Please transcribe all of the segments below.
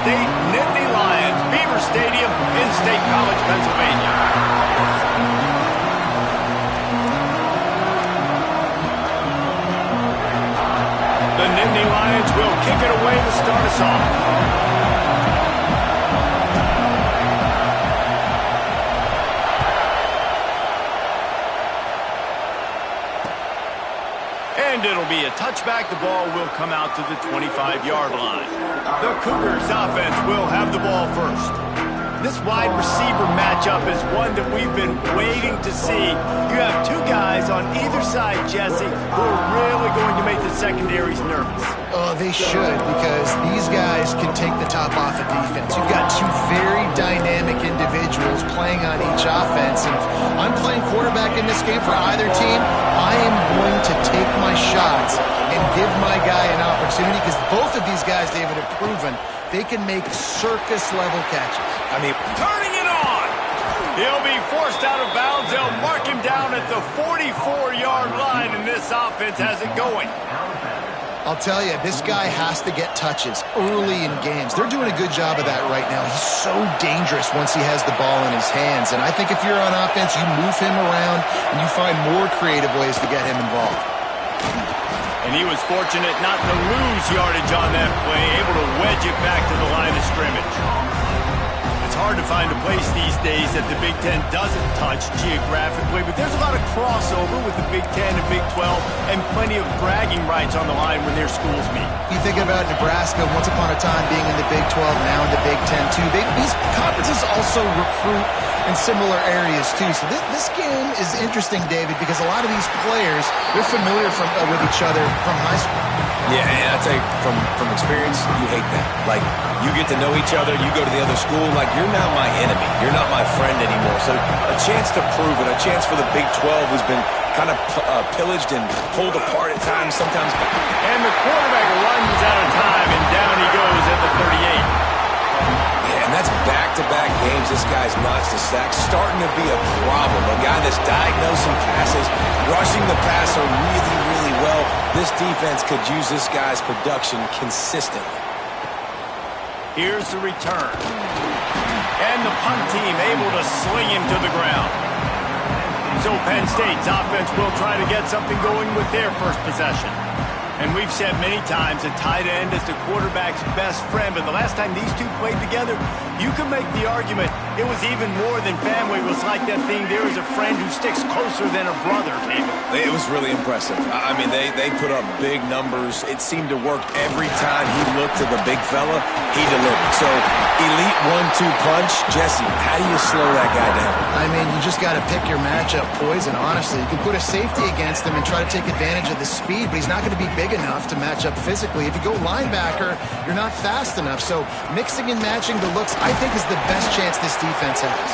State Nittany Lions, Beaver Stadium in State College, Pennsylvania. The Nittany Lions will kick it away to start us off. And it'll be a touchback. The ball will come out to the 25-yard line. The Cougars offense will have the ball first. This wide receiver matchup is one that we've been waiting to see. You have two guys on either side, Jesse, who are really going to make the secondaries nervous. Oh, they should, because these guys can take the top off of defense. You've got two very dynamic individuals playing on each offense. And if I'm playing quarterback in this game for either team, I am going to take my shots and give my guy an opportunity, because both of these guys, David, have proven they can make circus-level catches. I mean, turning it on. He'll be forced out of bounds. They'll mark him down at the 44-yard line, and this offense has it going. I'll tell you, this guy has to get touches early in games. They're doing a good job of that right now. He's so dangerous once he has the ball in his hands. And I think if you're on offense, you move him around and you find more creative ways to get him involved. And he was fortunate not to lose yardage on that play, able to wedge it back to the line of scrimmage. It's hard to find a place these days that the Big Ten doesn't touch geographically, but there's a lot of crossover with the Big Ten and Big 12 and plenty of bragging rights on the line when their schools meet. You think about Nebraska once upon a time being in the Big 12, now in the Big Ten too. These conferences also recruit in similar areas too. So this game is interesting, David, because a lot of these players, they're familiar with each other from high school. Yeah, and I'll tell you, from experience, you hate that. Like, you get to know each other, you go to the other school, like, you're now my enemy. You're not my friend anymore. So a chance to prove it, a chance for the Big 12, who's been kind of pillaged and pulled apart at times, sometimes. And the quarterback runs out of time, and down he goes at the 38. Yeah, and that's back-to-back games. This guy's notched a sack, starting to be a problem. A guy that's diagnosing passes, rushing the passer really, really well. This defense could use this guy's production consistently. Here's the return. And the punt team able to sling him to the ground. So Penn State's offense will try to get something going with their first possession. And we've said many times a tight end is the quarterback's best friend, but the last time these two played together, you can make the argument it was even more than family. It was like that thing, there is a friend who sticks closer than a brother, David. It was really impressive. I mean, they put up big numbers. It seemed to work every time he looked to the big fella, he delivered. So, elite 1-2 punch. Jesse, how do you slow that guy down? I mean, you just got to pick your matchup poison, honestly. You can put a safety against him and try to take advantage of the speed, but he's not going to be big enough to match up physically. If you go linebacker, you're not fast enough. So mixing and matching the looks, I think, is the best chance this defense has.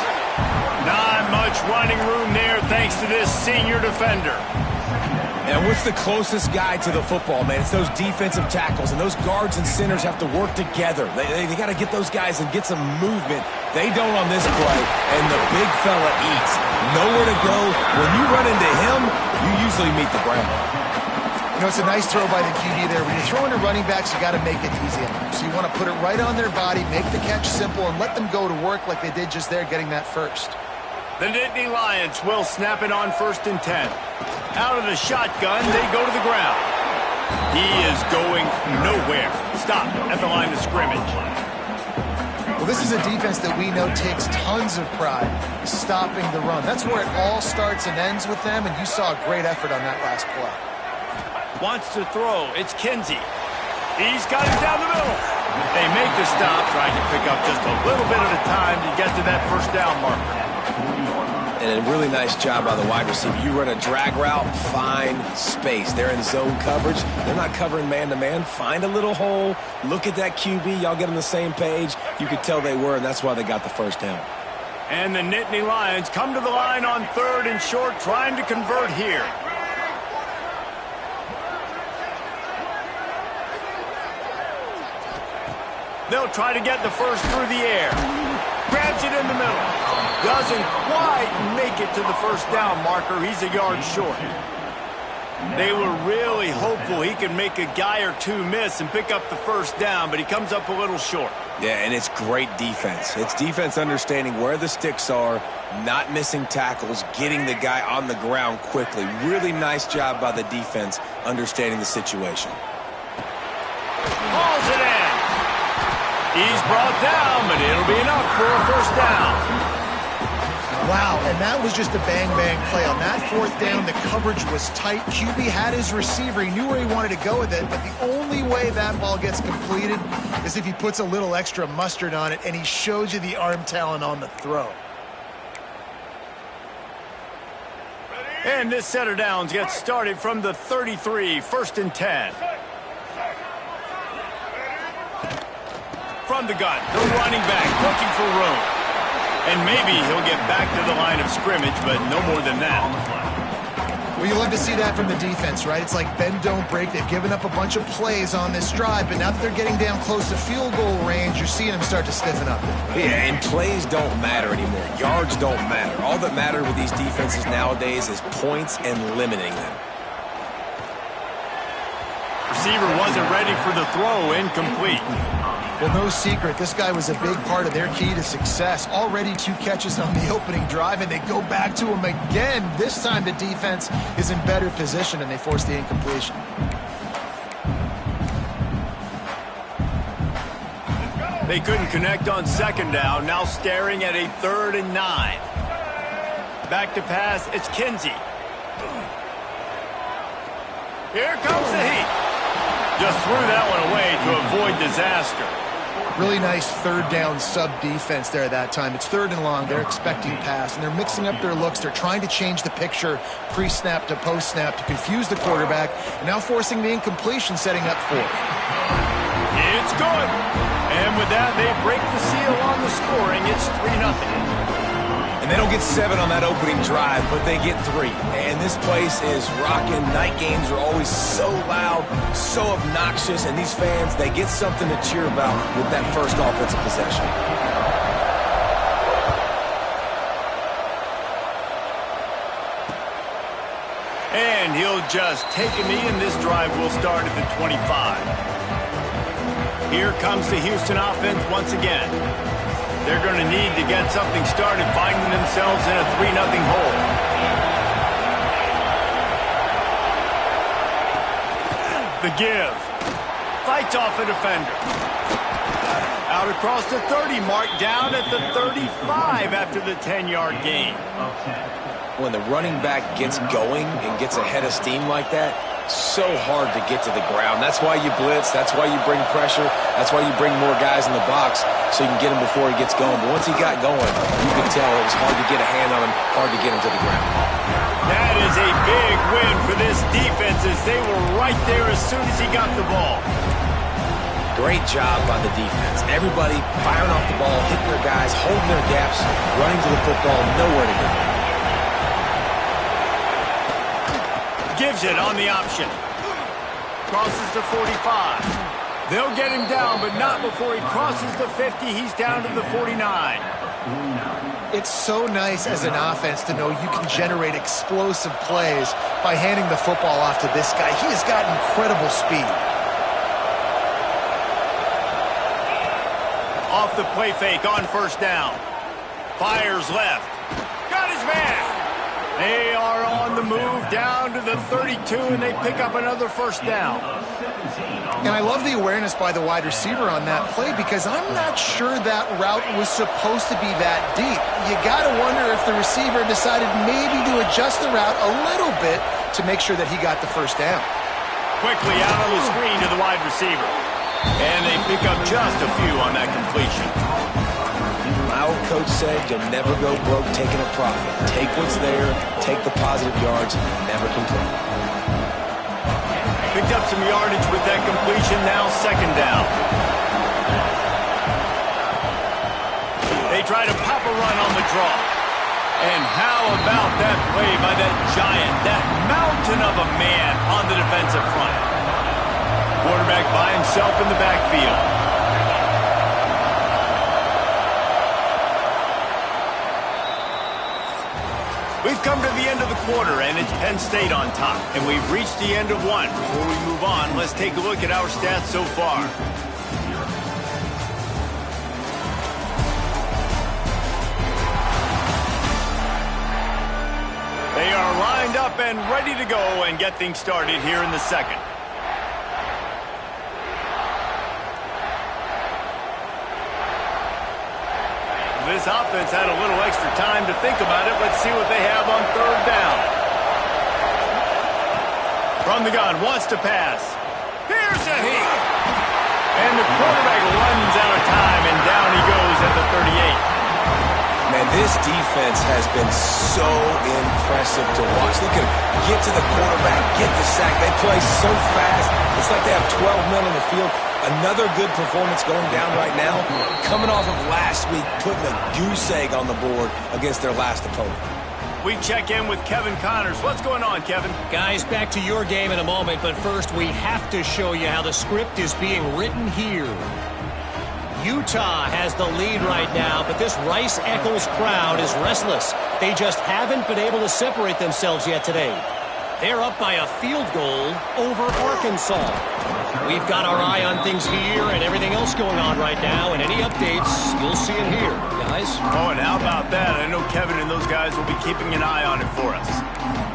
Not much running room there thanks to this senior defender. And what's the closest guy to the football, man? It's those defensive tackles, and those guards and centers have to work together. They got to get those guys and get some movement. They don't on this play, and the big fella eats. Nowhere to go. When you run into him, you usually meet the ground. You know, it's a nice throw by the QB there. When you're throwing to running backs, you got to make it easy on them. So you want to put it right on their body, make the catch simple, and let them go to work like they did just there, getting that first. The Nittany Lions will snap it on 1st and 10. Out of the shotgun, they go to the ground. He is going nowhere. Stop at the line of scrimmage. Well, this is a defense that we know takes tons of pride stopping the run. That's where it all starts and ends with them, and you saw a great effort on that last play. Wants to throw. It's Kinsey. He's got it down the middle. They make the stop, trying to pick up just a little bit at a time to get to that first down marker. And a really nice job by the wide receiver. You run a drag route, find space. They're in zone coverage. They're not covering man-to-man. Find a little hole. Look at that QB. Y'all get on the same page. You could tell they were, and that's why they got the first down. And the Nittany Lions come to the line on 3rd and short, trying to convert here. They'll try to get the first through the air. Grabs it in the middle. Doesn't quite make it to the first down marker. He's a yard short. They were really hopeful he could make a guy or two miss and pick up the first down, but he comes up a little short. Yeah, and it's great defense. It's defense understanding where the sticks are, not missing tackles, getting the guy on the ground quickly. Really nice job by the defense understanding the situation. Hauls it in. He's brought down, but it'll be enough for a first down. Wow, and that was just a bang-bang play. On that fourth down, the coverage was tight. QB had his receiver. He knew where he wanted to go with it, but the only way that ball gets completed is if he puts a little extra mustard on it, and he shows you the arm talent on the throw. And this set of downs gets started from the 33, 1st and 10. From the gun, the running back looking for room. And maybe he'll get back to the line of scrimmage, but no more than that. Well, you love to see that from the defense, right? It's like bend, don't break. They've given up a bunch of plays on this drive, but now that they're getting down close to field goal range, you're seeing them start to stiffen up. Yeah, and plays don't matter anymore. Yards don't matter. All that matters with these defenses nowadays is points and limiting them. Receiver wasn't ready for the throw, incomplete. Well, no secret, this guy was a big part of their key to success. Already 2 catches on the opening drive, and they go back to him again. This time the defense is in better position, and they force the incompletion. They couldn't connect on 2nd down, now staring at a 3rd and 9. Back to pass, it's Kinsey. Here comes the heat. Just threw that one away to avoid disaster. Really nice 3rd down sub-defense there that time. It's 3rd and long. They're expecting pass, and they're mixing up their looks. They're trying to change the picture pre-snap to post-snap to confuse the quarterback, and now forcing the incompletion, setting up 4th. It's good. And with that, they break the seal on the scoring. It's 3-0. And they don't get 7 on that opening drive, but they get 3. And this place is rocking. Night games are always so loud, so obnoxious, and these fans, they get something to cheer about with that first offensive possession. And he'll just take a knee, and this drive will start at the 25. Here comes the Houston offense once again. They're going to need to get something started, finding themselves in a 3-0 hole. The give. Fights off a defender. Out across the 30, marked down at the 35 after the 10-yard gain. When the running back gets going and gets ahead of steam like that, so hard to get to the ground. That's why you blitz. That's why you bring pressure. That's why you bring more guys in the box so you can get him before he gets going. But once he got going, you could tell it was hard to get a hand on him, hard to get him to the ground. That is a big win for this defense as they were right there as soon as he got the ball. Great job by the defense. Everybody firing off the ball, hitting their guys, holding their gaps, running to the football, nowhere to go. Gives it on the option. Crosses the 45. They'll get him down, but not before he crosses the 50. He's down to the 49. It's so nice as an offense to know you can generate explosive plays by handing the football off to this guy. He has got incredible speed. Off the play fake on 1st down. Fires left. Got his man. They are on the move down to the 32, and they pick up another 1st down. And I love the awareness by the wide receiver on that play because I'm not sure that route was supposed to be that deep. You got to wonder if the receiver decided maybe to adjust the route a little bit to make sure that he got the 1st down. Quickly out on the screen to the wide receiver. And they pick up just a few on that completion. My old coach said you'll never go broke taking a profit. Take what's there, take the positive yards, and never complain. Picked up some yardage with that completion, now 2nd down. They try to pop a run on the draw. And how about that play by that giant, that mountain of a man on the defensive front? Quarterback by himself in the backfield. We've come to the end of the quarter, and it's Penn State on top. And we've reached the end of one. Before we move on, let's take a look at our stats so far. They are lined up and ready to go and get things started here in the second. This offense had a little extra time to think about it. Let's see what they have on third down. From the gun, wants to pass. Here's a hit. And the quarterback runs out of time, and down he goes at the 38. Man, this defense has been so impressive to watch. Look at them. Get to the quarterback, get the sack. They play so fast. It's like they have 12 men on the field. Another good performance going down right now. Coming off of last week, putting a goose egg on the board against their last opponent. We check in with Kevin Connors. What's going on, Kevin? Guys, back to your game in a moment, but first we have to show you how the script is being written here. Utah has the lead right now, but this Rice-Eccles crowd is restless. They just haven't been able to separate themselves yet today. They're up by a field goal over Arkansas. We've got our eye on things here and everything else going on right now, and any updates, you'll see it here, guys. Oh, and how about that? I know Kevin and those guys will be keeping an eye on it for us.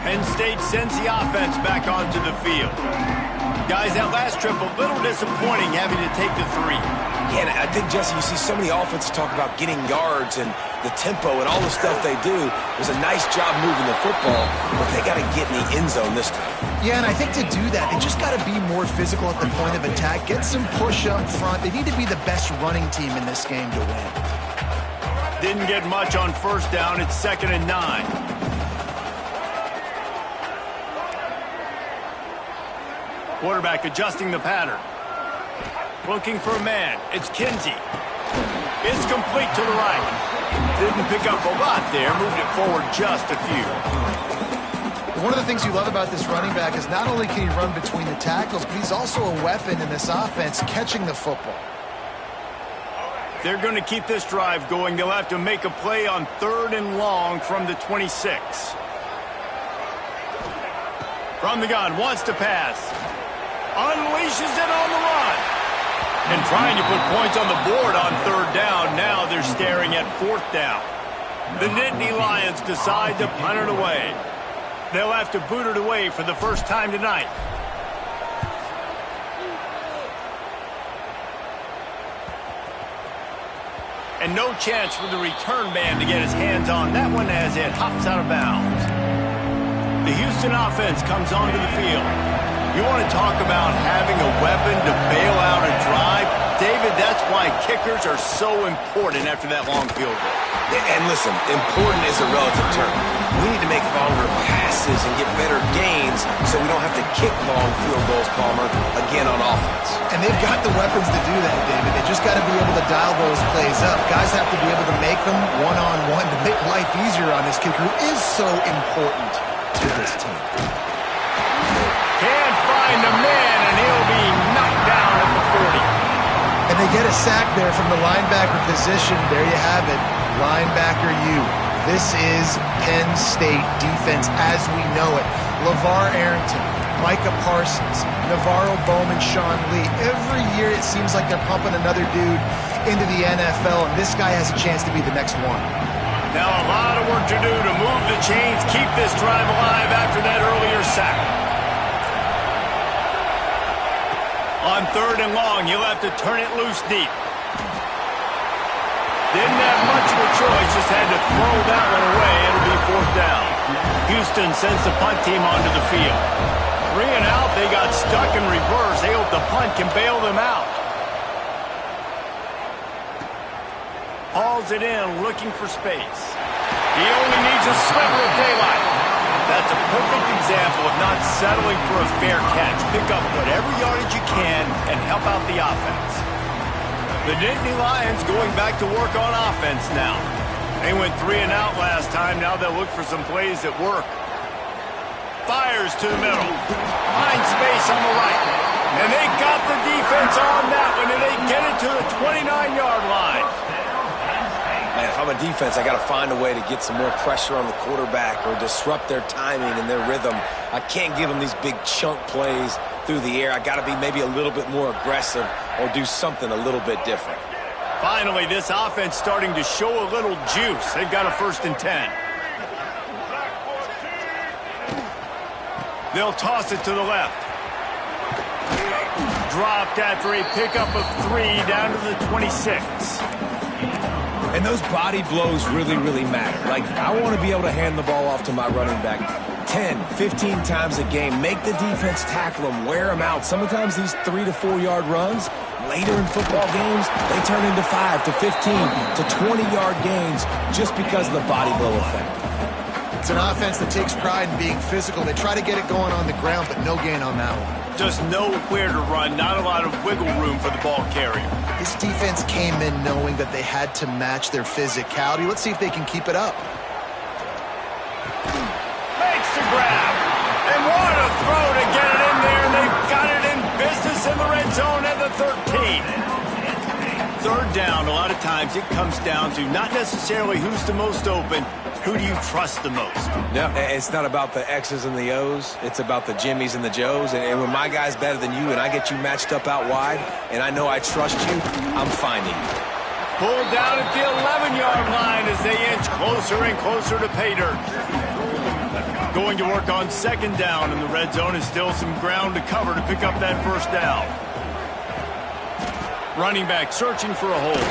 Penn State sends the offense back onto the field. Guys, that last trip, a little disappointing having to take the 3. Yeah, and I think, Jesse, you see so many offenses talk about getting yards and the tempo and all the stuff they do. It was a nice job moving the football, but they got to get in the end zone this time. Yeah, and I think to do that, they just got to be more physical at the point of attack, get some push up front. They need to be the best running team in this game to win. Didn't get much on first down. It's 2nd and 9. Quarterback adjusting the pattern. Looking for a man. It's Kinsey. It's complete to the right. Didn't pick up a lot there. Moved it forward just a few. One of the things you love about this running back is not only can he run between the tackles, but he's also a weapon in this offense catching the football. They're going to keep this drive going. They'll have to make a play on 3rd and long from the 26. From the gun, wants to pass. Unleashes it on the run. And trying to put points on the board on 3rd down. Now they're staring at 4th down. The Nittany Lions decide to punt it away. They'll have to boot it away for the first time tonight. And no chance for the return man to get his hands on that one as it hops out of bounds. The Houston offense comes onto the field. You want to talk about having a weapon to bail out a drive? David, that's why kickers are so important after that long field goal. And listen, important is a relative term. We need to make longer passes and get better gains so we don't have to kick long field goals, Palmer, again on offense. And they've got the weapons to do that, David. They just got to be able to dial those plays up. Guys have to be able to make them one-on-one to make life easier on this kicker who is so important to this team. Can't find the man, and he'll be knocked down at the 40. And they get a sack there from the linebacker position. There you have it. Linebacker U. This is Penn State defense as we know it. LeVar Arrington, Micah Parsons, Navarro Bowman, Sean Lee. Every year it seems like they're pumping another dude into the NFL, and this guy has a chance to be the next one. Now a lot of work to do to move the chains, keep this drive alive after that earlier sack. On 3rd and long, you'll have to turn it loose deep. Didn't have much of a choice, just had to throw that one away. It'll be 4th down. Houston sends the punt team onto the field. 3 and out, they got stuck in reverse. They hope the punt can bail them out. Hauls it in, looking for space. He only needs a sliver of daylight. That's a perfect example of not settling for a fair catch. Pick up whatever yardage you can and help out the offense. The Nittany Lions going back to work on offense now. They went 3 and out last time. Now they'll look for some plays that work. Fires to the middle. Finds space on the right. And they got the defense on that one, and they get it to the 29-yard line. Man, man, if I'm a defense, I got to find a way to get some more pressure on the quarterback or disrupt their timing and their rhythm. I can't give them these big chunk plays through the air. I got to be maybe a little bit more aggressive or do something a little bit different. Finally, this offense starting to show a little juice. They've got a 1st and 10. They'll toss it to the left. Dropped after a pickup of 3 down to the 26. And those body blows really, really matter. Like, I want to be able to hand the ball off to my running back 10, 15 times a game. Make the defense tackle them, wear them out. Sometimes these 3 to 4 yard runs, later in football games, they turn into 5 to 15 to 20-yard gains just because of the body blow effect. It's an offense that takes pride in being physical. They try to get it going on the ground, but no gain on that one. Just nowhere to run, not a lot of wiggle room for the ball carrier. This defense came in knowing that they had to match their physicality. Let's see if they can keep it up. Makes the grab. And what a throw to get it in there. They've got it in business in the red zone at the 13. 3rd down, a lot of times it comes down to not necessarily who's the most open, who do you trust the most? No, it's not about the X's and the O's. It's about the Jimmies and the Joes. And when my guy's better than you and I get you matched up out wide and I know I trust you, I'm finding you. Pulled down at the 11-yard line as they inch closer and closer to pay dirt. Going to work on 2nd down, and the red zone is still some ground to cover to pick up that 1st down. Running back searching for a hole.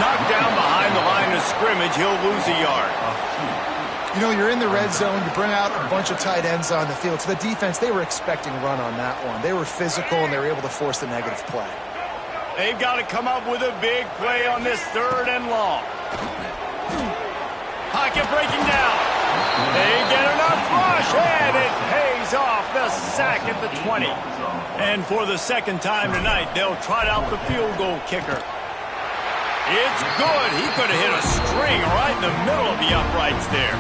Knocked down behind the line of scrimmage. He'll lose a yard. You know, you're in the red zone. You bring out a bunch of tight ends on the field. So the defense, they were expecting a run on that one. They were physical, and they were able to force the negative play. They've got to come up with a big play on this 3rd and long. Pocket breaking down. They get enough rush, and it pays off. The sack at the 20. And for the 2nd time tonight, they'll trot out the field goal kicker. It's good. He could have hit a string right in the middle of the uprights there.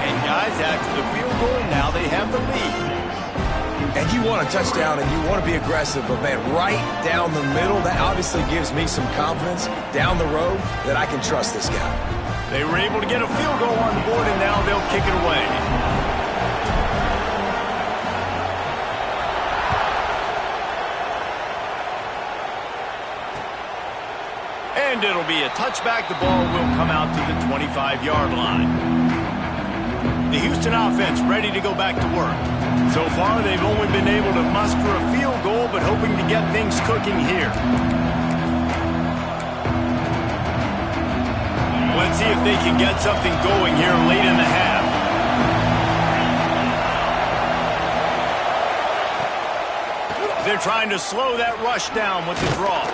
And guys, after the field goal, now they have the lead. And you want a touchdown and you want to be aggressive, but man, right down the middle, that obviously gives me some confidence down the road that I can trust this guy. They were able to get a field goal on the board, and now they'll kick it away. And it'll be a touchback. The ball will come out to the 25-yard line. The Houston offense ready to go back to work. So far, they've only been able to muster a field goal, but hoping to get things cooking here. Let's see if they can get something going here late in the half. They're trying to slow that rush down with the draw.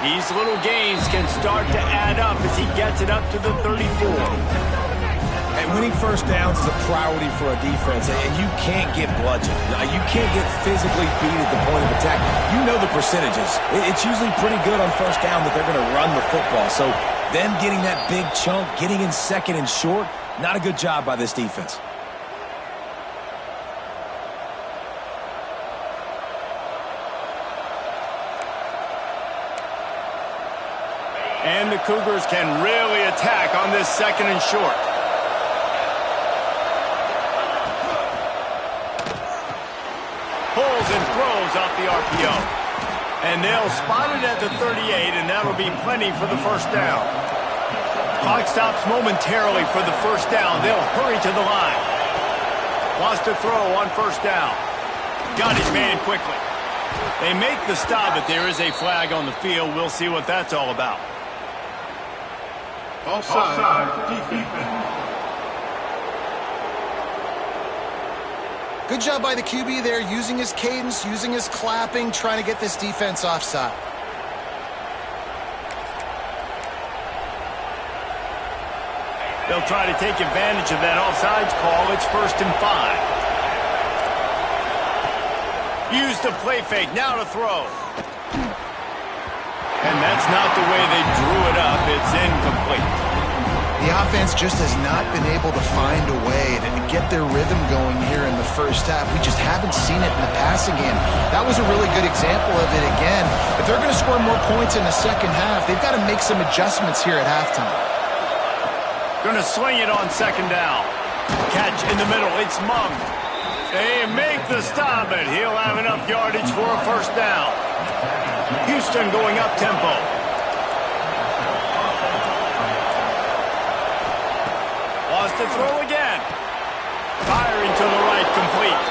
These little gains can start to add up as he gets it up to the 34. And winning 1st downs is a priority for a defense, and you can't get bludgeoned. You can't get physically beat at the point of attack. You know the percentages. It's usually pretty good on 1st down that they're going to run the football. So them getting that big chunk, getting in 2nd and short, not a good job by this defense. And the Cougars can really attack on this 2nd and short. Pulls and throws off the RPO. And they'll spot it at the 38, and that'll be plenty for the 1st down. Clock stops momentarily for the 1st down. They'll hurry to the line. Wants to throw on 1st down. Got his man quickly. They make the stop, but there is a flag on the field. We'll see what that's all about. Offside, defense. Good job by the QB there, using his cadence, using his clapping, trying to get this defense offside. They'll try to take advantage of that offsides call. It's 1st and 5. Use the play fake, now to throw. And that's not the way they drew it up. It's incomplete. The offense just has not been able to find a way to get their rhythm going here in the first half. We just haven't seen it in the passing game. That was a really good example of it again. If they're going to score more points in the second half, they've got to make some adjustments here at halftime. Going to swing it on second down. Catch in the middle. It's Mung. They make the stop, and he'll have enough yardage for a first down. Houston going up tempo. To throw again. Firing to the right, complete.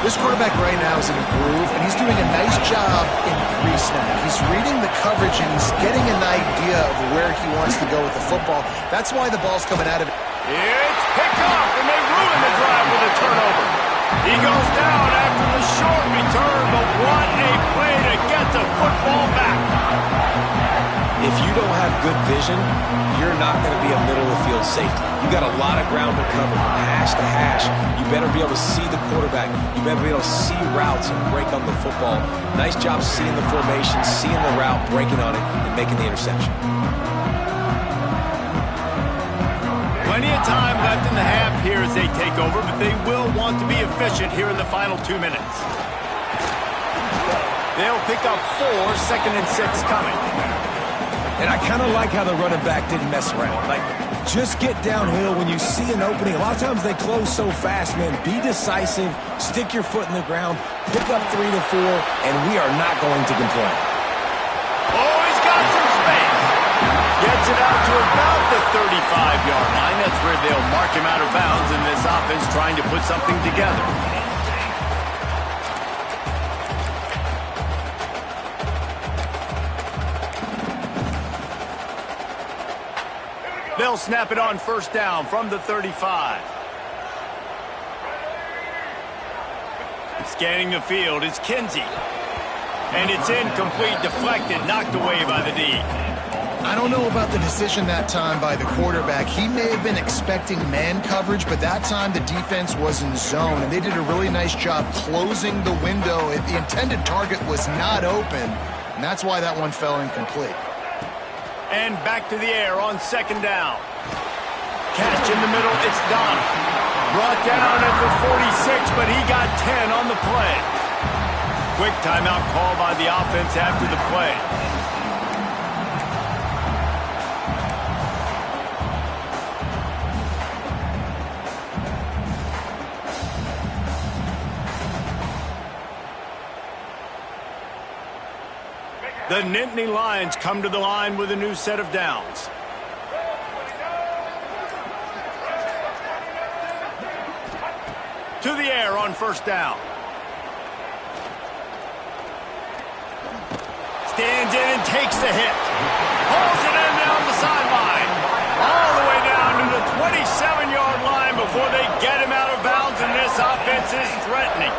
This quarterback right now is in a groove, and he's doing a nice job in pre-snap. He's reading the coverage, and he's getting an idea of where he wants to go with the football. That's why the ball's coming out of it. It's picked off, and they ruin the drive with a turnover. He goes down after the short return, but what a play to get the football back. If you don't have good vision, you're not going to be a middle-of-the-field safety. You got a lot of ground to cover from hash to hash. You better be able to see the quarterback. You better be able to see routes and break on the football. Nice job seeing the formation, seeing the route, breaking on it, and making the interception. Plenty of time left in the half here as they take over, but they will want to be efficient here in the final 2 minutes. They'll pick up 4, 2nd and 6 coming. And I kind of like how the running back didn't mess around. Like, just get downhill when you see an opening. A lot of times they close so fast, man. Be decisive, stick your foot in the ground, pick up 3 to 4, and we are not going to complain. Oh, he's got some space. Gets it out to about the 35-yard line. That's where they'll mark him out of bounds in this offense trying to put something together. They'll snap it on first down from the 35. Scanning the field is Kinsey. And it's incomplete, deflected, knocked away by the D. I don't know about the decision that time by the quarterback. He may have been expecting man coverage, but that time the defense was in zone, and they did a really nice job closing the window. The intended target was not open, and that's why that one fell incomplete. And back to the air on second down. Catch in the middle, it's Donald. Brought down at the 46, but he got 10 on the play. Quick timeout call by the offense after the play. The Nittany Lions come to the line with a new set of downs. To the air on first down. Stands in and takes the hit. Hauls it in down the sideline. All the way down to the 27-yard line before they get him out of bounds, and this offense is threatening.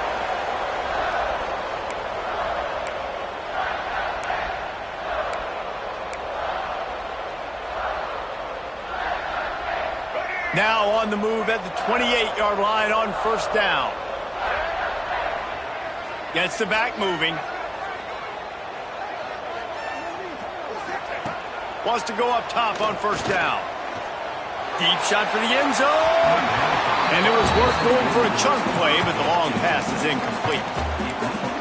Now on the move at the 28-yard line on first down. Gets the back moving. Wants to go up top on first down. Deep shot for the end zone. And it was worth going for a chunk play, but the long pass is incomplete.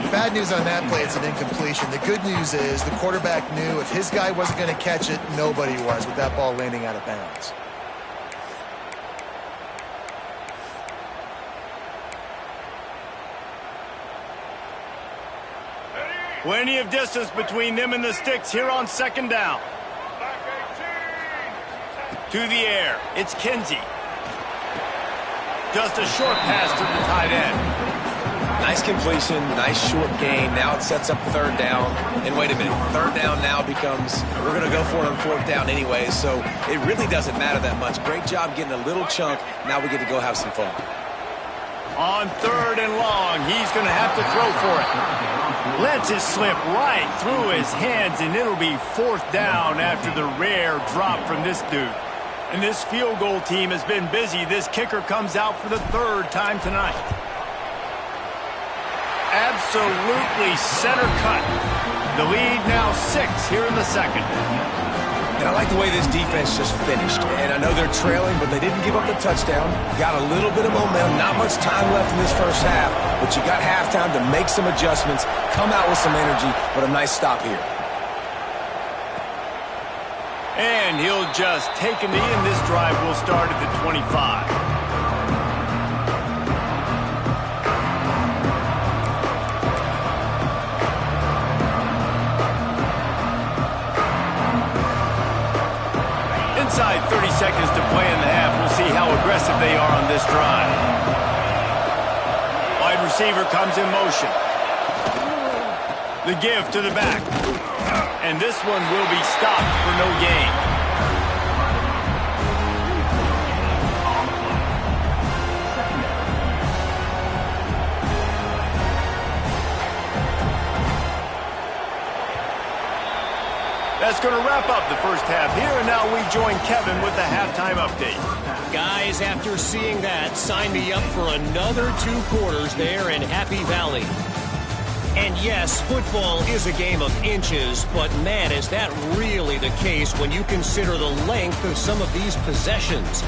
Bad news on that play, it's an incompletion. The good news is the quarterback knew if his guy wasn't going to catch it, nobody was with that ball landing out of bounds. Plenty of distance between them and the sticks here on second down. To the air, it's Kinsey. Just a short pass to the tight end. Nice completion, nice short gain. Now it sets up third down. And wait a minute, third down now becomes, we're going to go for it on fourth down anyway, so it really doesn't matter that much. Great job getting a little chunk. Now we get to go have some fun. On third and long, he's going to have to throw for it. Lets it slip right through his hands, and it'll be fourth down after the rare drop from this dude. And this field goal team has been busy. This kicker comes out for the third time tonight. Absolutely center cut. The lead now 6 here in the second. And And I like the way this defense just finished. And I know they're trailing, but they didn't give up the touchdown. Got a little bit of momentum. Not much time left in this first half, but you got halftime to make some adjustments, come out with some energy, but a nice stop here. And he'll just take a knee, and this drive will start at the 25. Inside 30 seconds to play in the half. We'll see how aggressive they are on this drive. Wide receiver comes in motion. The give to the back. And this one will be stopped for no gain. That's going to wrap up the first half here, and now we join Kevin with the halftime update. Guys, after seeing that, sign me up for another 2 quarters there in Happy Valley. And yes, football is a game of inches, but man, is that really the case when you consider the length of some of these possessions.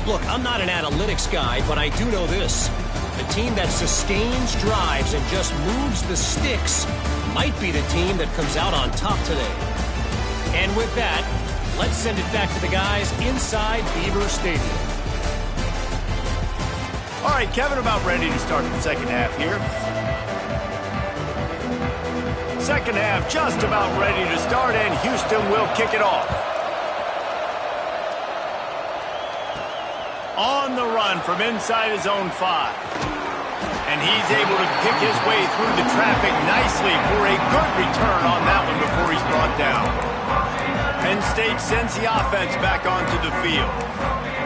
Look, I'm not an analytics guy, but I do know this. The team that sustains drives and just moves the sticks might be the team that comes out on top today. And with that, let's send it back to the guys inside Beaver Stadium. All right, Kevin, about ready to start the second half here. Second half just about ready to start, and Houston will kick it off. On the run from inside his own 5. And he's able to pick his way through the traffic nicely for a good return on that one before he's brought down. Penn State sends the offense back onto the field.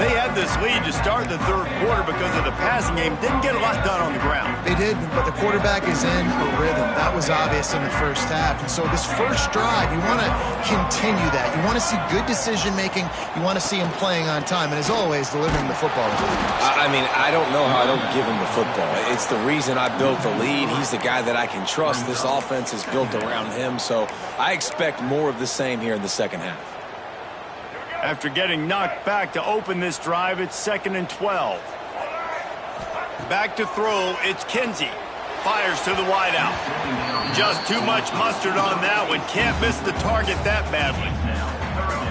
They had this lead to start the third quarter because of the passing game. Didn't get a lot done on the ground. They did, but the quarterback is in a rhythm. That was obvious in the first half. And so this first drive, you want to continue that. You want to see good decision-making. You want to see him playing on time. And as always, delivering the football. I mean, I don't know how I don't give him the football. It's the reason I built the lead. He's the guy that I can trust. This offense is built around him. So I expect more of the same here in the second half. After getting knocked back to open this drive, it's 2nd and 12. Back to throw, it's Kinsey. Fires to the wideout. Just too much mustard on that one. Can't miss the target that badly.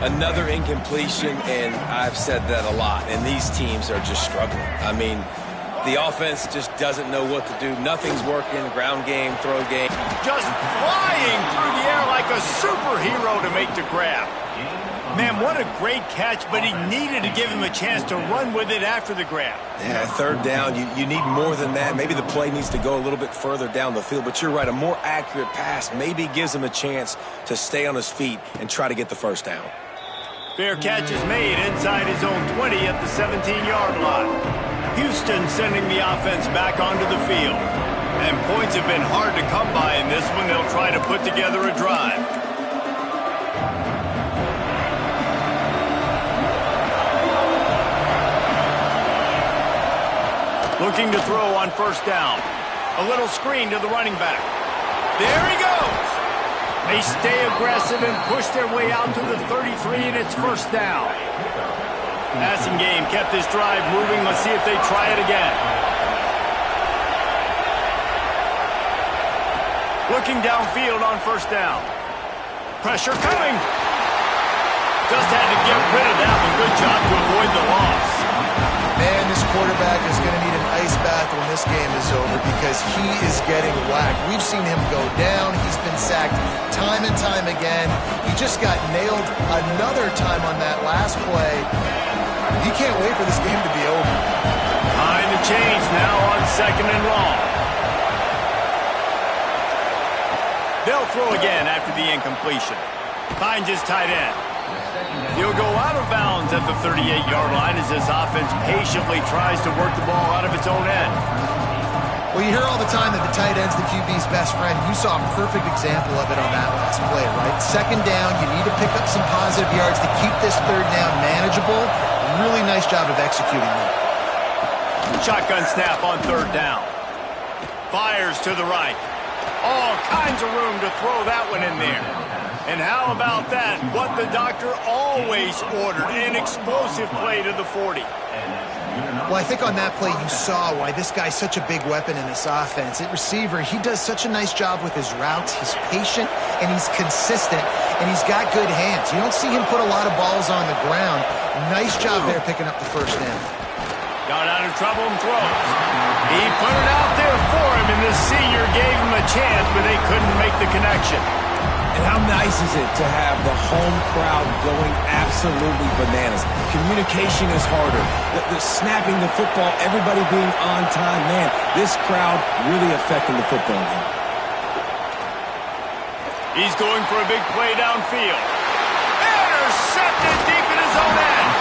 Another incompletion, and I've said that a lot, and these teams are just struggling. I mean, the offense just doesn't know what to do. Nothing's working. Ground game, throw game. Just flying through the air like a superhero to make the grab. Man, what a great catch, but he needed to give him a chance to run with it after the grab. Yeah, third down, you need more than that. Maybe the play needs to go a little bit further down the field, but you're right, a more accurate pass maybe gives him a chance to stay on his feet and try to get the first down. Fair catch is made inside his own 20 at the 17-yard line. Houston sending the offense back onto the field. And points have been hard to come by in this one. They'll try to put together a drive. Looking to throw on first down. A little screen to the running back. There he goes. They stay aggressive and push their way out to the 33, and it's first down. Passing game kept this drive moving. Let's see if they try it again. Looking downfield on first down. Pressure coming. Just had to get rid of that one. Good job to avoid the loss. Man, this quarterback is going to need an ice bath when this game is over because he is getting whacked. We've seen him go down. He's been sacked time and time again. He just got nailed another time on that last play. He can't wait for this game to be over. Behind the chains now on 2nd and long. They'll throw again after the incompletion. Finds his tight end. He'll go out of bounds at the 38-yard line as this offense patiently tries to work the ball out of its own end. Well, you hear all the time that the tight end's the QB's best friend. You saw a perfect example of it on that last play, right? Second down, you need to pick up some positive yards to keep this third down manageable. Really nice job of executing that. Shotgun snap on third down. Fires to the right. All kinds of room to throw that one in there. And how about that? What the doctor always ordered, an explosive play to the 40. Well, I think on that play you saw why this guy's such a big weapon in this offense. At receiver, he does such a nice job with his routes. He's patient, and he's consistent, and he's got good hands. You don't see him put a lot of balls on the ground. Nice job there picking up the first down. Got out of trouble and throws. He put it out there for him, and the senior gave him a chance, but they couldn't make the connection. And how nice is it to have the home crowd going absolutely bananas? Communication is harder. The snapping the football, everybody being on time. Man, this crowd really affecting the football game. He's going for a big play downfield. Intercepted deep in his own end.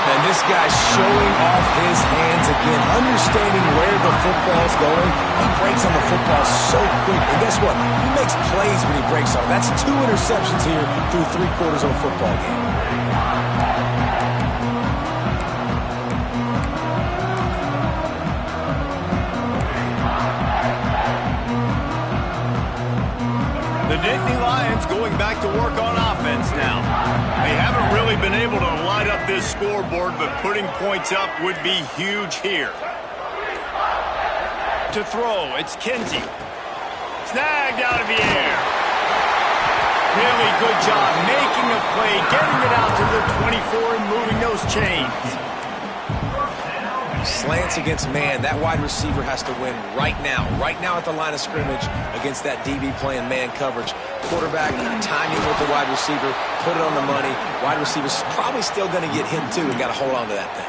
And this guy's showing off his hands again, understanding where the football's going. He breaks on the football so quick. And guess what? He makes plays when he breaks on it. That's 2 interceptions here through 3/4 of a football game. The Nittany Lions going back to work on offense now. They haven't really been able to light up this scoreboard, but putting points up would be huge here. To throw, it's Kinsey. Snagged out of the air. Really good job making a play, getting it out to the 24 and moving those chains. Slants against man. That wide receiver has to win right now at the line of scrimmage against that DB playing man coverage. Quarterback timing with the wide receiver, put it on the money. Wide receiver's probably still going to get hit too and got to hold on to that thing.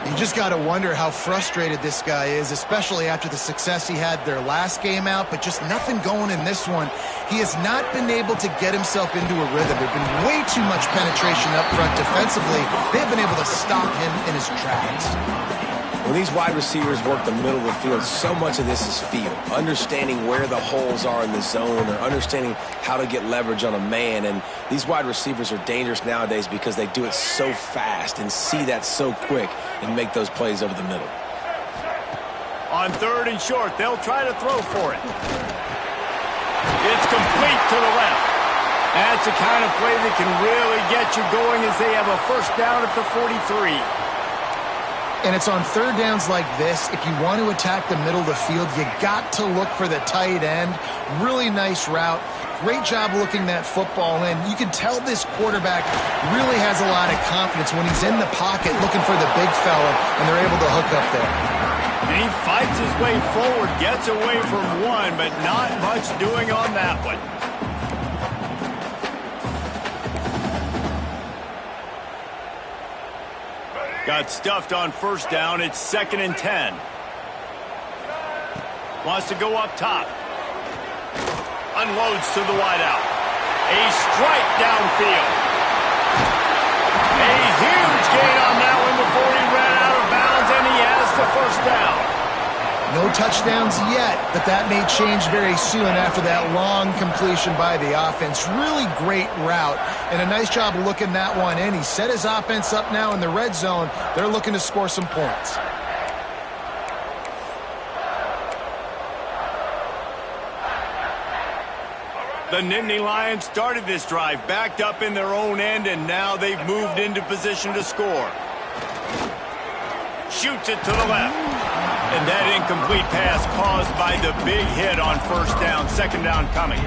You just got to wonder how frustrated this guy is, especially after the success he had their last game out, but just nothing going in this one. He has not been able to get himself into a rhythm. There's been way too much penetration up front defensively. They've been able to stop him in his tracks. When these wide receivers work the middle of the field, so much of this is feel. Understanding where the holes are in the zone or understanding how to get leverage on a man. And these wide receivers are dangerous nowadays because they do it so fast and see that so quick and make those plays over the middle. On 3rd and short, they'll try to throw for it. It's complete to the left. That's the kind of play that can really get you going as they have a first down at the 43. And it's on 3rd downs like this, if you want to attack the middle of the field, you got to look for the tight end. Really nice route. Great job looking that football in. You can tell this quarterback really has a lot of confidence when he's in the pocket looking for the big fella, and they're able to hook up there. And he fights his way forward, gets away from one, but not much doing on that one. Got stuffed on first down. It's 2nd and 10. Wants to go up top. Unloads to the wideout. A strike downfield. A huge gain on that one before he ran out of bounds, and he has the first down. No touchdowns yet, but that may change very soon after that long completion by the offense. Really great route, and a nice job of looking that one in. He set his offense up now in the red zone. They're looking to score some points. The Nittany Lions started this drive backed up in their own end, and now they've moved into position to score. Shoots it to the left. And that incomplete pass caused by the big hit on first down. 2nd down coming.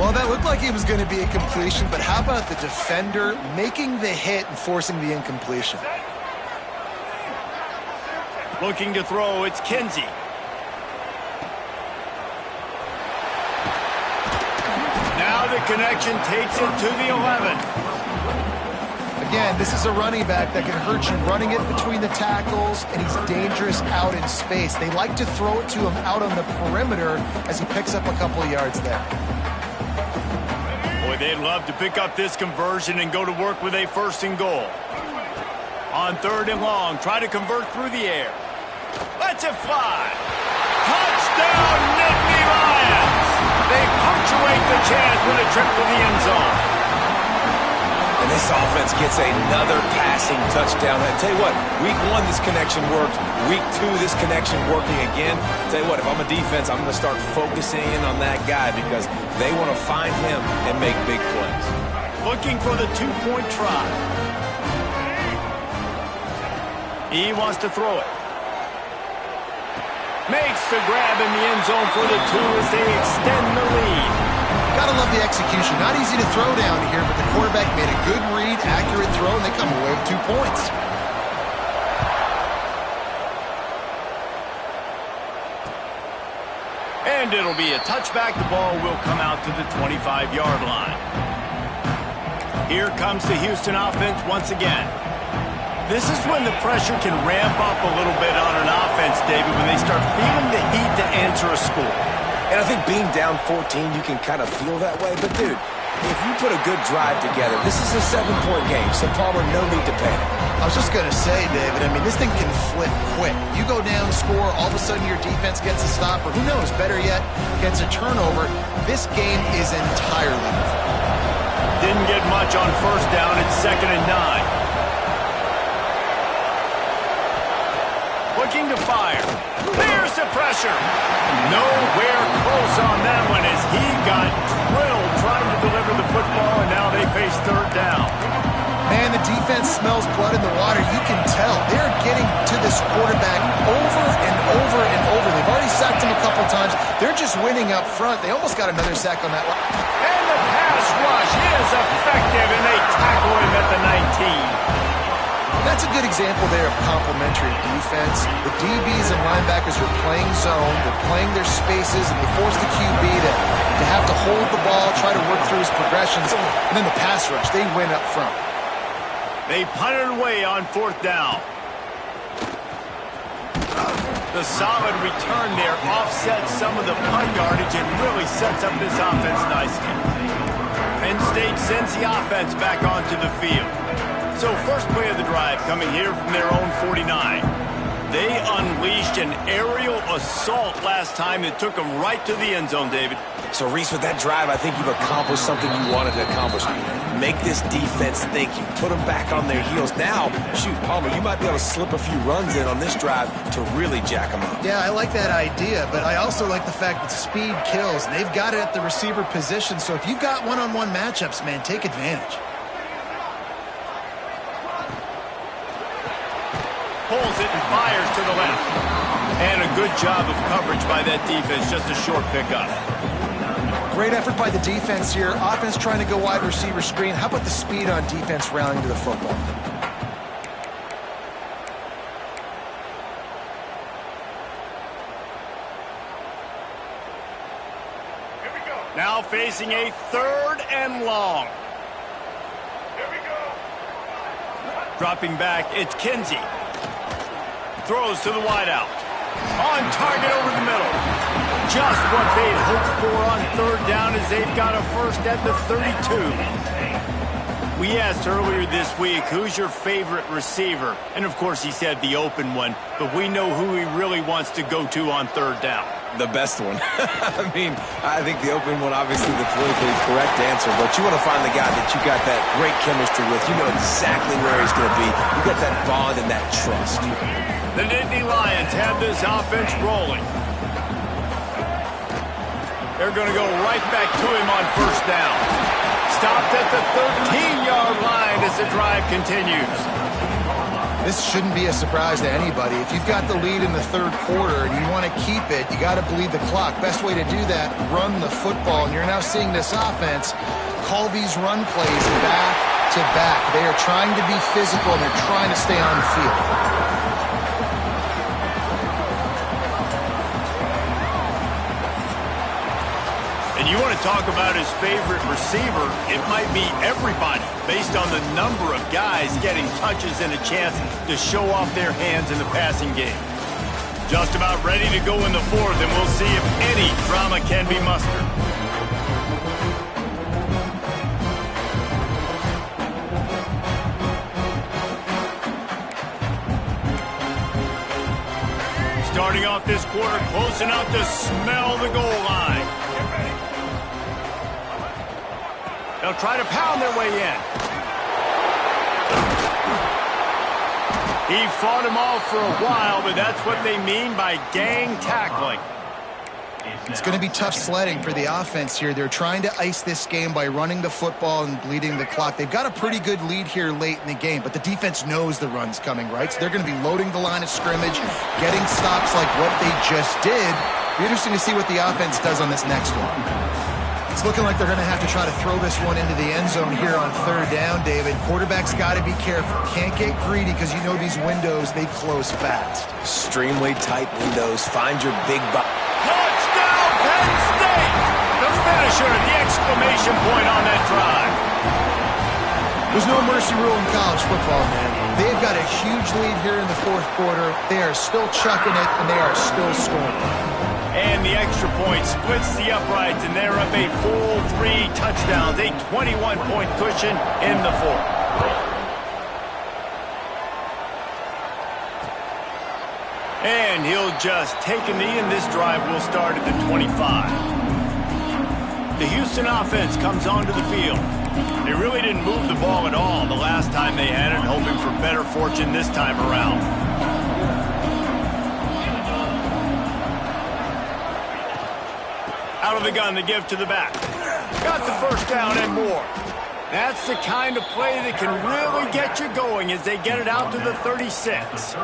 Well, that looked like it was going to be a completion, but how about the defender making the hit and forcing the incompletion? Looking to throw, it's Kinsey. Now the connection takes it to the 11. Again, this is a running back that can hurt you running it between the tackles, and he's dangerous out in space. They like to throw it to him out on the perimeter as he picks up a couple of yards there. Boy, they'd love to pick up this conversion and go to work with a 1st and goal. On 3rd and long, try to convert through the air. Lets it fly. Touchdown, Nittany Lions! They punctuate the chance with a trip to the end zone. And this offense gets another passing touchdown. I tell you what, week 1 this connection worked. Week 2 this connection working again. I tell you what, if I'm a defense, I'm going to start focusing in on that guy because they want to find him and make big plays. Looking for the 2-point try. He wants to throw it. Makes the grab in the end zone for the 2 as they extend the lead. Gotta love the execution. Not easy to throw down here, but the quarterback made a good read, accurate throw, and they come away with 2 points. And it'll be a touchback. The ball will come out to the 25-yard line. Here comes the Houston offense once again. This is when the pressure can ramp up a little bit on an offense, David, when they start feeling the heat to answer a score. And I think being down 14, you can kind of feel that way. But, dude, if you put a good drive together, this is a 7-point game, so Palmer, no need to panic. I was just going to say, David, I mean, this thing can flip quick. You go down, score, all of a sudden your defense gets a stop, or who knows, better yet, gets a turnover. This game is entirely different. Didn't get much on first down. It's 2nd and 9. Looking to fire. There's the pressure. Nowhere close on that one as he got drilled trying to deliver the football, and now they face 3rd down. Man, the defense smells blood in the water. You can tell. They're getting to this quarterback over and over and over. They've already sacked him a couple times. They're just winning up front. They almost got another sack on that one. And the pass rush is effective, and they tackle him at the 19. That's a good example there of complementary defense. The DBs and linebackers are playing zone, they're playing their spaces, and they force the QB to have to hold the ball, try to work through his progressions, and then the pass rush, they win up front. They punted away on 4th down. The solid return there offsets some of the punt yardage and really sets up this offense nicely. Penn State sends the offense back onto the field. So first play of the drive coming here from their own 49. They unleashed an aerial assault last time that took them right to the end zone, David. So, Reese, with that drive, I think you've accomplished something you wanted to accomplish. Make this defense think. You put them back on their heels. Now, shoot, Palmer, you might be able to slip a few runs in on this drive to really jack them up. Yeah, I like that idea, but I also like the fact that speed kills. And they've got it at the receiver position, so if you've got one-on-one matchups, man, take advantage. Pulls it and fires to the left. And a good job of coverage by that defense. Just a short pickup. Great effort by the defense here. Offense trying to go wide receiver screen. How about the speed on defense rallying to the football? Here we go. Now facing a 3rd and long. Here we go. Dropping back, it's Kinsey. Throws to the wideout. On target over the middle. Just what they'd hoped for on 3rd down as they've got a first at the 32. We asked earlier this week, who's your favorite receiver? And of course he said the open one, but we know who he really wants to go to on 3rd down. The best one. I mean, I think the open one, obviously the politically correct answer, but you want to find the guy that you got that great chemistry with. You know exactly where he's going to be. You got that bond and that trust. The Nittany Lions have this offense rolling. They're going to go right back to him on 1st down. Stopped at the 13-yard line as the drive continues. This shouldn't be a surprise to anybody. If you've got the lead in the 3rd quarter and you want to keep it, you got to bleed the clock. Best way to do that, run the football. And you're now seeing this offense call these run plays back to back. They are trying to be physical and they're trying to stay on the field. And you want to talk about his favorite receiver, it might be everybody based on the number of guys getting touches and a chance to show off their hands in the passing game. Just about ready to go in the 4th, and we'll see if any drama can be mustered. Starting off this quarter close enough to smell the goal line. They'll try to pound their way in. He fought him off for a while, but that's what they mean by gang tackling. It's going to be tough sledding for the offense here. They're trying to ice this game by running the football and bleeding the clock. They've got a pretty good lead here late in the game, but the defense knows the run's coming, right? So they're going to be loading the line of scrimmage, getting stops like what they just did. It'll be interesting to see what the offense does on this next one. It's looking like they're going to have to try to throw this one into the end zone here on third down, David. Quarterback's got to be careful. Can't get greedy because you know these windows, they close fast. Extremely tight windows. Find your big box. Touchdown, Penn State! The finisher, the exclamation point on that drive. There's no mercy rule in college football, man. They've got a huge lead here in the fourth quarter. They are still chucking it, and they are still scoring. And the extra point splits the uprights, and they're up a full 3 touchdowns, a 21-point cushion in the fourth. And he'll just take a knee, and this drive will start at the 25. The Houston offense comes onto the field. They really didn't move the ball at all the last time they had it, hoping for better fortune this time around. Out of the gun to give to the back. Got the first down and more. That's the kind of play that can really get you going as they get it out to the 36.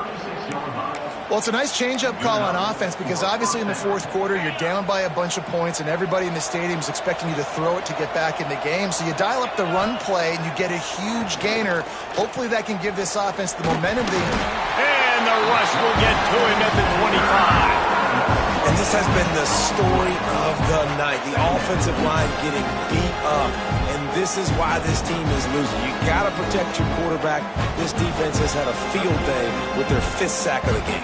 Well, it's a nice change-up call on offense because obviously in the fourth quarter you're down by a bunch of points and everybody in the stadium is expecting you to throw it to get back in the game. So you dial up the run play and you get a huge gainer. Hopefully that can give this offense the momentum they need. And the rush will get to him at the 25. And this has been the story of the night. The offensive line getting beat up. And this is why this team is losing. You got to protect your quarterback. This defense has had a field day with their 5th sack of the game.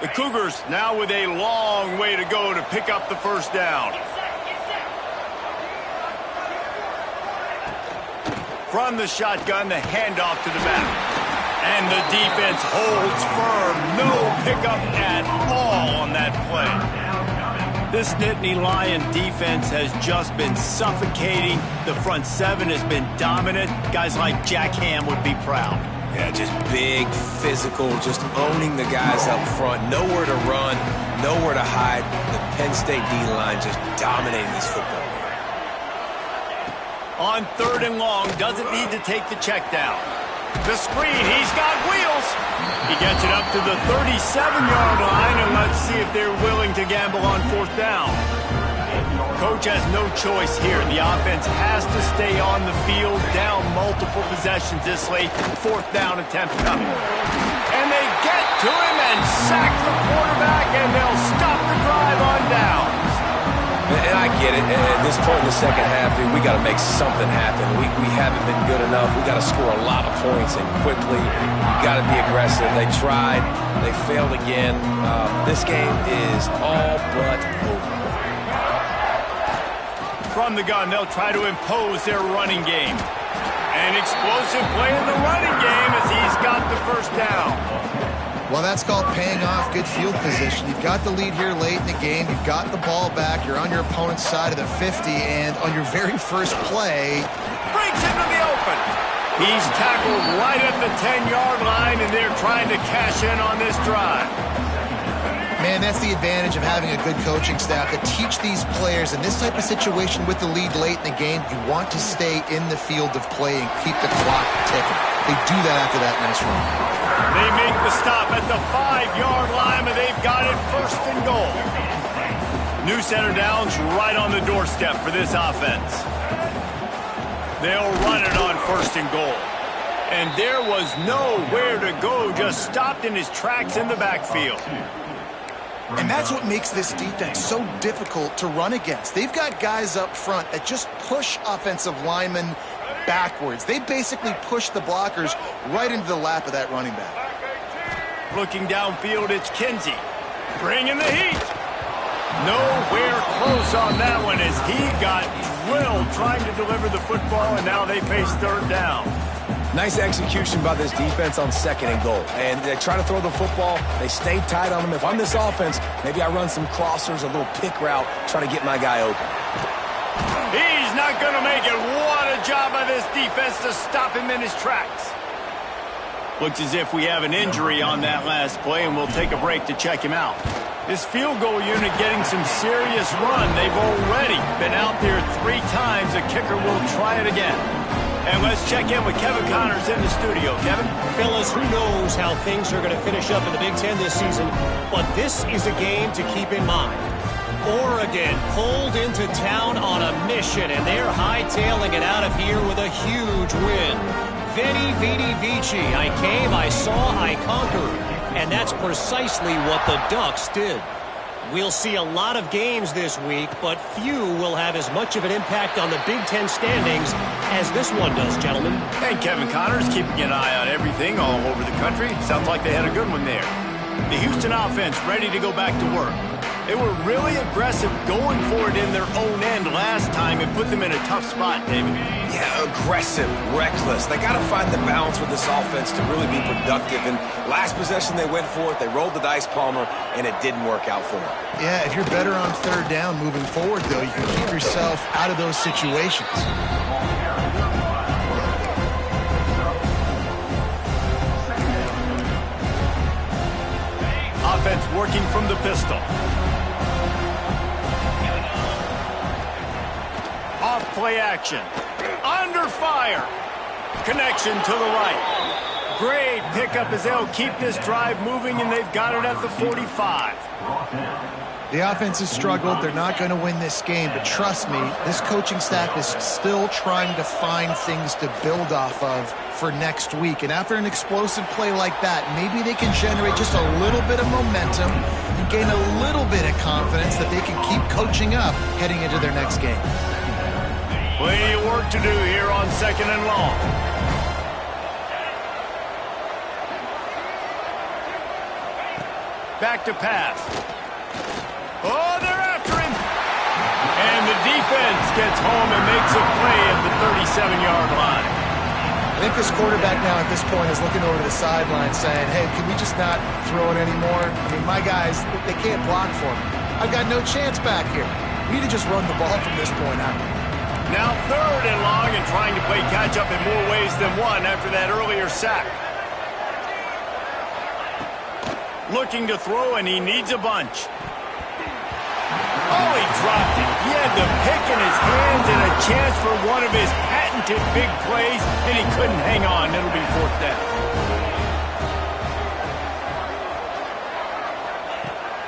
The Cougars now with a long way to go to pick up the first down. From the shotgun, the handoff to the back. And the defense holds firm. No pickup at all on that play. This Nittany Lion defense has just been suffocating. The front 7 has been dominant. Guys like Jack Ham would be proud. Yeah, just big, physical, just owning the guys up front. Nowhere to run, nowhere to hide. The Penn State D-line just dominating this football game. On third and long, doesn't need to take the check down. The screen, he's got wheels. He gets it up to the 37-yard line, and let's see if they're willing to gamble on fourth down. Coach has no choice here. The offense has to stay on the field, down multiple possessions this late. Fourth down attempt coming. And they get to him and sack the quarterback, and they'll stop the drive on downs. And I get it. At this point in the second half, dude, we got to make something happen. We haven't been good enough. We got to score a lot of points and quickly. We got to be aggressive. They tried. They failed again. This game is all but over. From the gun, they'll try to impose their running game. An explosive play in the running game as he's got the first down. Well, that's called paying off good field position. You've got the lead here late in the game. You've got the ball back. You're on your opponent's side of the 50, and on your very first play... Breaks into the open. He's tackled right at the 10-yard line, and they're trying to cash in on this drive. Man, that's the advantage of having a good coaching staff to teach these players in this type of situation with the lead late in the game. You want to stay in the field of play and keep the clock ticking. They do that after that nice run. They make the stop at the 5-yard line, but they've got it first and goal. New center downs right on the doorstep for this offense. They'll run it on first and goal. And there was nowhere to go, just stopped in his tracks in the backfield. And that's what makes this defense so difficult to run against. They've got guys up front that just push offensive linemen backwards. They basically push the blockers right into the lap of that running back. Looking downfield, it's Kinsey. Bringing the heat. Nowhere close on that one as he got drilled trying to deliver the football, and now they face third down. Nice execution by this defense on 2nd and goal. And they try to throw the football. They stay tight on them. If I'm this offense, maybe I run some crossers, a little pick route, try to get my guy open. He's not going to make it. What a job by this defense to stop him in his tracks. Looks as if we have an injury on that last play, and we'll take a break to check him out. This field goal unit getting some serious run. They've already been out there 3 times. The kicker will try it again. And let's check in with Kevin Connors in the studio. Kevin? Fellas, who knows how things are going to finish up in the Big Ten this season, but this is a game to keep in mind. Oregon pulled into town on a mission, and they're hightailing it out of here with a huge win. Veni, Vidi, Vici. I came, I saw, I conquered. And that's precisely what the Ducks did. We'll see a lot of games this week, but few will have as much of an impact on the Big Ten standings as this one does, gentlemen. And Kevin Connors keeping an eye on everything all over the country. Sounds like they had a good one there. The Houston offense ready to go back to work. They were really aggressive going for it in their own end last time and put them in a tough spot, David. Yeah, aggressive, reckless. They got to find the balance with this offense to really be productive. And last possession they went for it. They rolled the dice, Palmer, and it didn't work out for them. Yeah, if you're better on 3rd down moving forward, though, you can keep yourself out of those situations. Offense working from the pistol. Off play action. Under fire. Connection to the right. Great pickup as they'll keep this drive moving, and they've got it at the 45. The offense has struggled. They're not going to win this game, but trust me, this coaching staff is still trying to find things to build off of for next week. And after an explosive play like that, maybe they can generate just a little bit of momentum and gain a little bit of confidence that they can keep coaching up heading into their next game. Plenty of work to do here on 2nd and long. Back to pass. Oh, they're after him. And the defense gets home and makes a play at the 37-yard line. I think this quarterback now at this point is looking over to the sideline saying, hey, can we just not throw it anymore? I mean, my guys, they can't block for me. I've got no chance back here. We need to just run the ball from this point out. Now 3rd and long and trying to play catch-up in more ways than one after that earlier sack. Looking to throw, and he needs a bunch. Oh, he dropped it. He had the pick in his hands and a chance for one of his patented big plays, and he couldn't hang on. It'll be 4th down.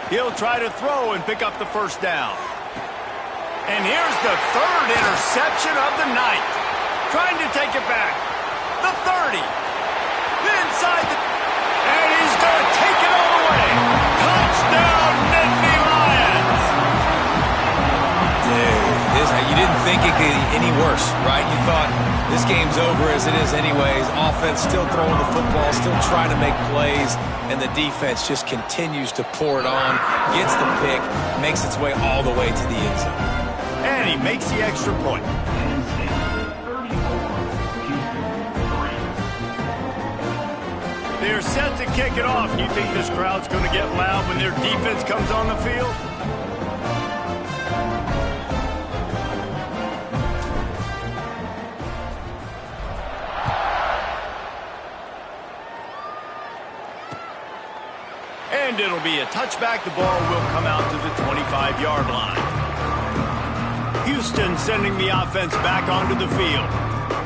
He'll try to throw and pick up the 1st down. And here's the 3rd interception of the night. Trying to take it back. The 30. Inside the... And he's going to take it all the way. Touchdown, Nittany Lions. Dude, you didn't think it could get any worse, right? You thought this game's over as it is anyways. Offense still throwing the football, still trying to make plays, and the defense just continues to pour it on, gets the pick, makes its way all the way to the end zone. And he makes the extra point. They're set to kick it off. Do you think this crowd's going to get loud when their defense comes on the field? And it'll be a touchback. The ball will come out to the 25-yard line. Houston sending the offense back onto the field.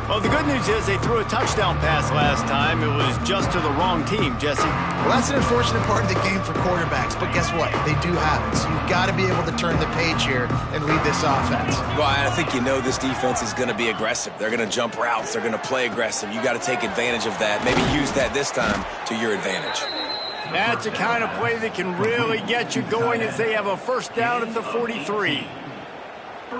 Well, the good news is they threw a touchdown pass last time. It was just to the wrong team, Jesse. Well, that's an unfortunate part of the game for quarterbacks, but guess what? They do have it. So you've got to be able to turn the page here and lead this offense. Well, I think you know this defense is going to be aggressive. They're going to jump routes. They're going to play aggressive. You got to take advantage of that. Maybe use that this time to your advantage. That's the kind of play that can really get you going as they have a 1st down at the 43.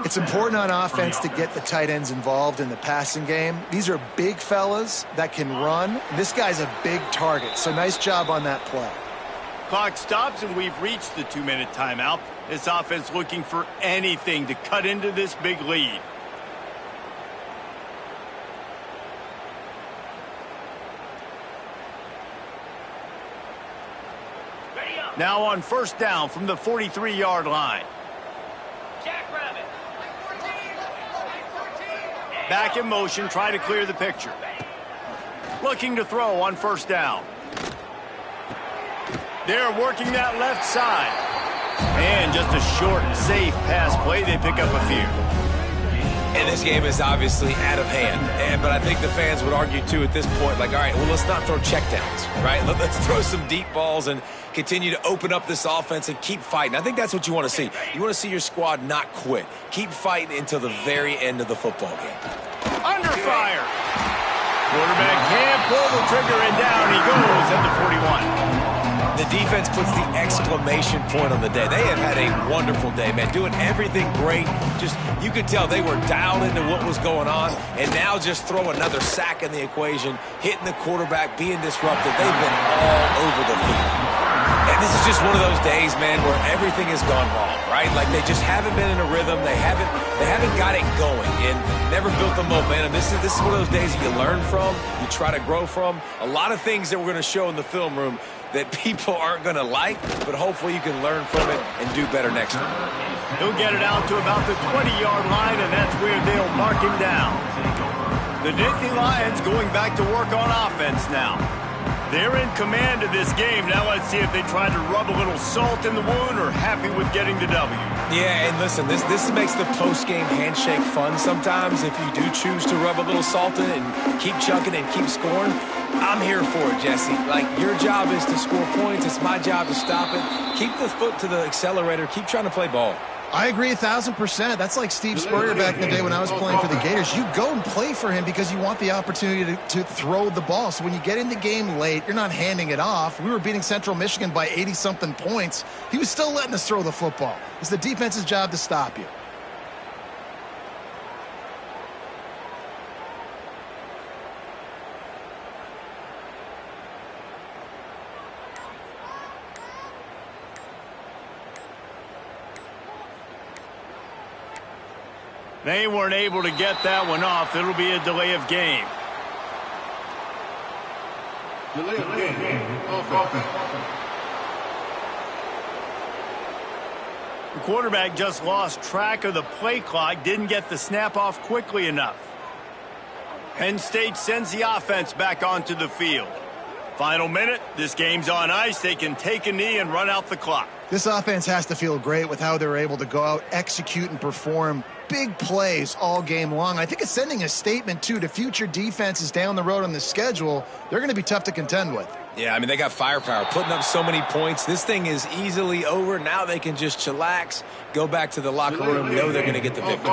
It's important on offense to get the tight ends involved in the passing game. These are big fellas that can run. This guy's a big target, so nice job on that play. Clock stops, and we've reached the 2-minute timeout. This offense looking for anything to cut into this big lead. Now on first down from the 43-yard line. Back in motion, try to clear the picture. Looking to throw on first down. They're working that left side. And just a short, safe pass play. They pick up a few. And this game is obviously out of hand. But I think the fans would argue, too, at this point, like, all right, well, let's not throw checkdowns, right? Let's throw some deep balls and continue to open up this offense and keep fighting. I think that's what you want to see. You want to see your squad not quit. Keep fighting until the very end of the football game. Under fire. Quarterback can't pull the trigger, and down he goes at the 41. The defense puts the exclamation point on the day. They have had a wonderful day, man, doing everything great. Just, you could tell they were dialed into what was going on, and now just throw another sack in the equation, hitting the quarterback, being disruptive. They've been all over the field. And this is just one of those days, man, where everything has gone wrong, right? Like they just haven't been in a rhythm. They haven't got it going and never built the momentum. This is one of those days that you learn from, you try to grow from. A lot of things that we're going to show in the film room that people aren't going to like, but hopefully you can learn from it and do better next time. He'll get it out to about the 20-yard line, and that's where they'll mark him down. The Nittany Lions going back to work on offense now. They're in command of this game. Now let's see if they try to rub a little salt in the wound or happy with getting the W. Yeah, and listen, this makes the post-game handshake fun sometimes if you do choose to rub a little salt in and keep chucking and keep scoring. I'm here for it, Jesse. Like, your job is to score points. It's my job to stop it. Keep the foot to the accelerator. Keep trying to play ball. I agree 1,000%. That's like Steve Spurrier back in the day when I was playing for the Gators. You go and play for him because you want the opportunity to throw the ball. So when you get in the game late, you're not handing it off. We were beating Central Michigan by 80-something points. He was still letting us throw the football. It's the defense's job to stop you. They weren't able to get that one off. It'll be a delay of game. Delay of game. Offense. The quarterback just lost track of the play clock, didn't get the snap off quickly enough. Penn State sends the offense back onto the field. Final minute, this game's on ice. They can take a knee and run out the clock. This offense has to feel great with how they're able to go out, execute, and perform big plays all game long. I think it's sending a statement, too, to future defenses down the road on the schedule. They're going to be tough to contend with. Yeah, I mean, they got firepower, putting up so many points. This thing is easily over. Now they can just chillax, go back to the locker room, know they're going to get the victory.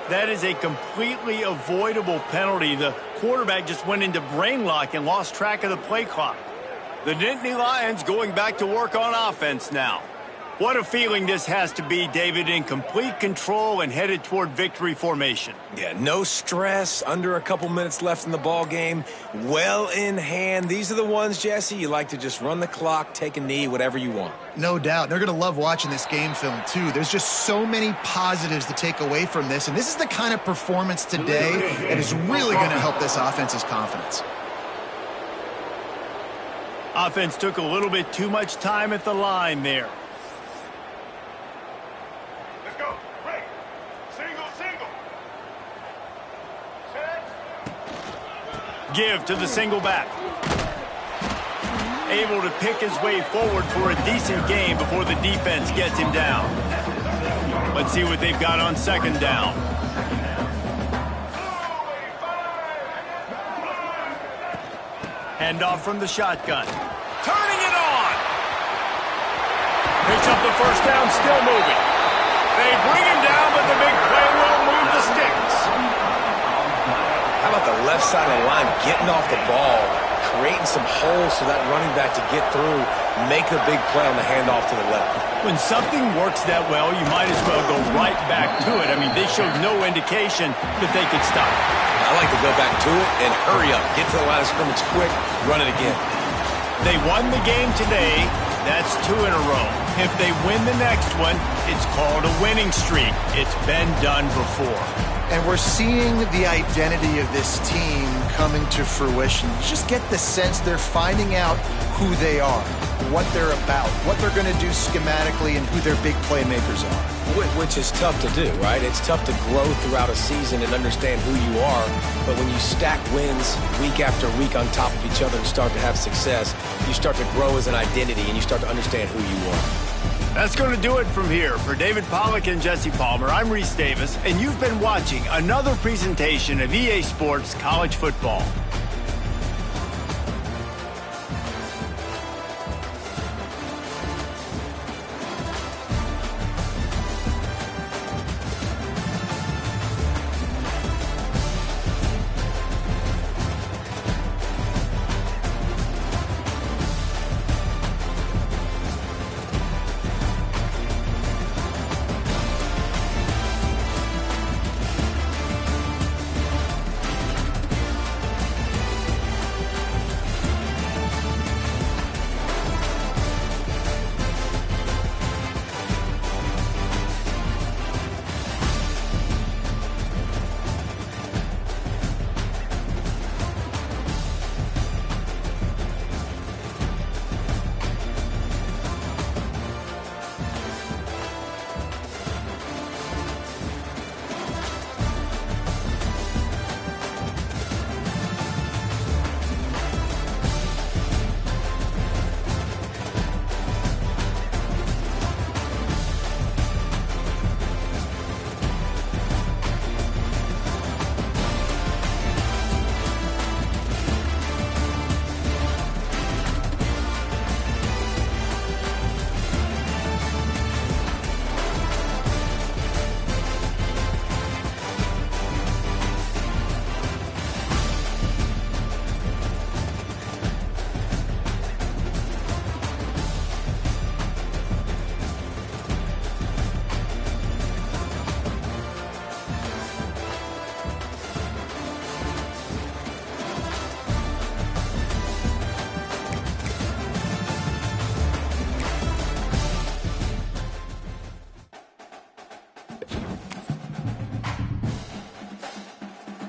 That is a completely avoidable penalty. The quarterback just went into brain lock and lost track of the play clock. The Nittany Lions going back to work on offense now. What a feeling this has to be, David, in complete control and headed toward victory formation. Yeah, no stress, under a couple minutes left in the ball game, well in hand. These are the ones, Jesse, you like to just run the clock, take a knee, whatever you want. No doubt. They're going to love watching this game film, too. There's just so many positives to take away from this, and this is the kind of performance today that is really going to help this offense's confidence. Offense took a little bit too much time at the line there. Let's go. Break. Single. Set. Give to the single back. Able to pick his way forward for a decent game before the defense gets him down. Let's see what they've got on second down. Handoff from the shotgun. Turning it on. Picks up the first down, still moving. They bring him down, but the big play will move the sticks. How about the left side of the line getting off the ball, creating some holes for that running back to get through, make a big play on the handoff to the left. When something works that well, you might as well go right back to it. I mean, they showed no indication that they could stop. I like to go back to it and hurry up, get to the line of scrimmage quick, run it again. They won the game today, That's 2 in a row. If they win the next one, it's called a winning streak. It's been done before. And we're seeing the identity of this team coming to fruition. You just get the sense they're finding out who they are, what they're about, what they're going to do schematically, and who their big playmakers are. Which is tough to do, right? It's tough to grow throughout a season and understand who you are. But when you stack wins week after week on top of each other and start to have success, you start to grow as an identity and you start to understand who you are. That's going to do it from here. For David Pollack and Jesse Palmer, I'm Reese Davis, and you've been watching another presentation of EA Sports College Football.